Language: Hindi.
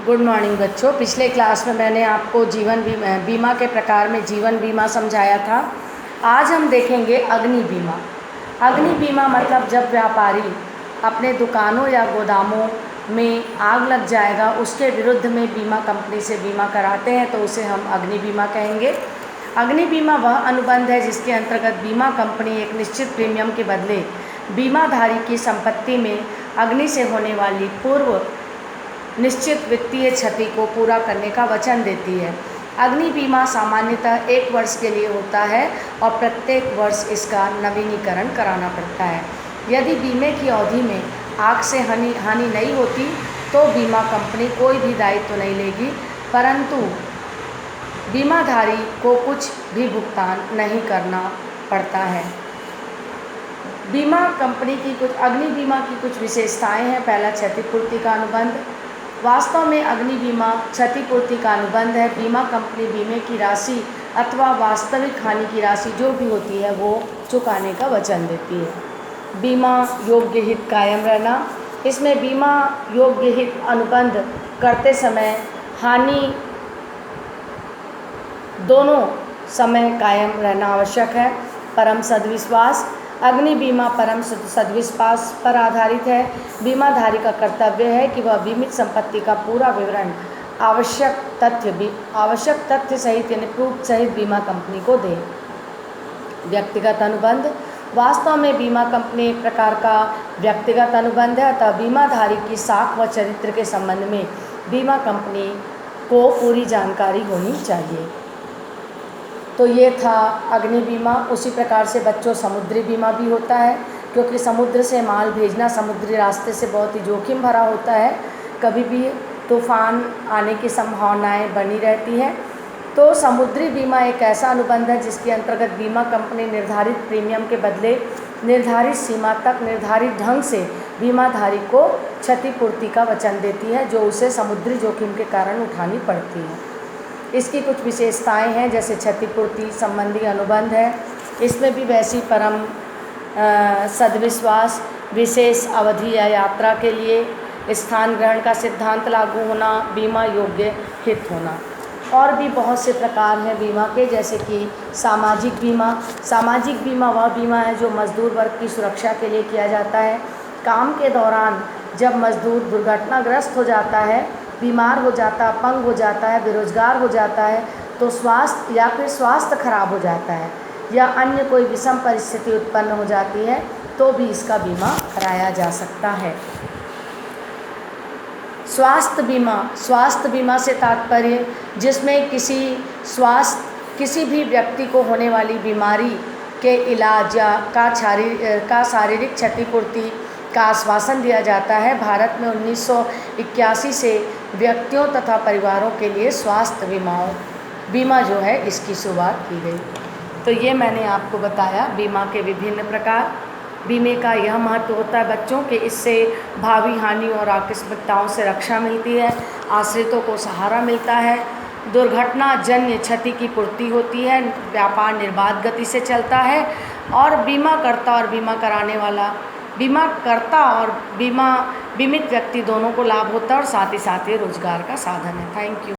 गुड मॉर्निंग बच्चों। पिछले क्लास में मैंने आपको जीवन बीमा के प्रकार में जीवन बीमा समझाया था। आज हम देखेंगे अग्नि बीमा। अग्नि बीमा मतलब जब व्यापारी अपने दुकानों या गोदामों में आग लग जाएगा उसके विरुद्ध में बीमा कंपनी से बीमा कराते हैं तो उसे हम अग्नि बीमा कहेंगे। अग्नि बीमा वह अनुबंध है जिसके अंतर्गत बीमा कंपनी एक निश्चित प्रीमियम के बदले बीमाधारी की संपत्ति में अग्नि से होने वाली पूर्व निश्चित वित्तीय क्षति को पूरा करने का वचन देती है। अग्नि बीमा सामान्यतः 1 वर्ष के लिए होता है और प्रत्येक वर्ष इसका नवीनीकरण कराना पड़ता है। यदि बीमे की अवधि में आग से हानि नहीं होती तो बीमा कंपनी कोई भी दायित्व नहीं लेगी, परंतु बीमाधारी को कुछ भी भुगतान नहीं करना पड़ता है। बीमा कंपनी की अग्नि बीमा की कुछ विशेषताएं हैं। पहला, क्षतिपूर्ति का अनुबंध। वास्तव में अग्नि बीमा क्षतिपूर्ति का अनुबंध है। बीमा कंपनी बीमे की राशि अथवा वास्तविक हानि की राशि जो भी होती है वो चुकाने का वचन देती है। बीमा योग्य हित कायम रहना। इसमें बीमा योग्य हित अनुबंध करते समय हानि दोनों समय कायम रहना आवश्यक है। परम सद्विश्वास। अग्नि बीमा परम सद्विश्वास पर आधारित है। बीमाधारी का कर्तव्य है कि वह बीमित संपत्ति का पूरा विवरण आवश्यक तथ्य सहित यानी प्रूफ सहित बीमा कंपनी को दे। व्यक्तिगत अनुबंध। वास्तव में बीमा कंपनी एक प्रकार का व्यक्तिगत अनुबंध है, अतः बीमाधारी की साख व चरित्र के संबंध में बीमा कंपनी को पूरी जानकारी होनी चाहिए। तो ये था अग्नि बीमा। उसी प्रकार से बच्चों समुद्री बीमा भी होता है, क्योंकि समुद्र से माल भेजना समुद्री रास्ते से बहुत ही जोखिम भरा होता है। कभी भी तूफान आने की संभावनाएं बनी रहती हैं। तो समुद्री बीमा एक ऐसा अनुबंध है जिसके अंतर्गत बीमा कंपनी निर्धारित प्रीमियम के बदले निर्धारित सीमा तक निर्धारित ढंग से बीमाधारी को क्षतिपूर्ति का वचन देती है जो उसे समुद्री जोखिम के कारण उठानी पड़ती है। इसकी कुछ विशेषताएं हैं, जैसे क्षतिपूर्ति संबंधी अनुबंध है। इसमें भी वैसी परम सद्विश्वास, विशेष अवधि या यात्रा के लिए स्थान ग्रहण का सिद्धांत लागू होना, बीमा योग्य हित होना। और भी बहुत से प्रकार हैं बीमा के, जैसे कि सामाजिक बीमा। सामाजिक बीमा वह बीमा है जो मजदूर वर्ग की सुरक्षा के लिए किया जाता है। काम के दौरान जब मजदूर दुर्घटनाग्रस्त हो जाता है, बीमार हो जाता है, अपंग हो जाता है, बेरोजगार हो जाता है, तो स्वास्थ्य खराब हो जाता है या अन्य कोई विषम परिस्थिति उत्पन्न हो जाती है तो भी इसका बीमा कराया जा सकता है। स्वास्थ्य बीमा से तात्पर्य जिसमें किसी भी व्यक्ति को होने वाली बीमारी के इलाज का शारीरिक क्षतिपूर्ति का आश्वासन दिया जाता है। भारत में 1981 से व्यक्तियों तथा परिवारों के लिए स्वास्थ्य बीमा जो है इसकी शुरुआत की गई। तो ये मैंने आपको बताया बीमा के विभिन्न प्रकार। बीमे का यह महत्व होता है बच्चों कि इससे भावी हानि और आकस्मिकताओं से रक्षा मिलती है, आश्रितों को सहारा मिलता है, दुर्घटना जन्य क्षति की पूर्ति होती है, व्यापार निर्बाध गति से चलता है और बीमाकर्ता और बीमित व्यक्ति दोनों को लाभ होता है और साथ ही रोजगार का साधन है। Thank you.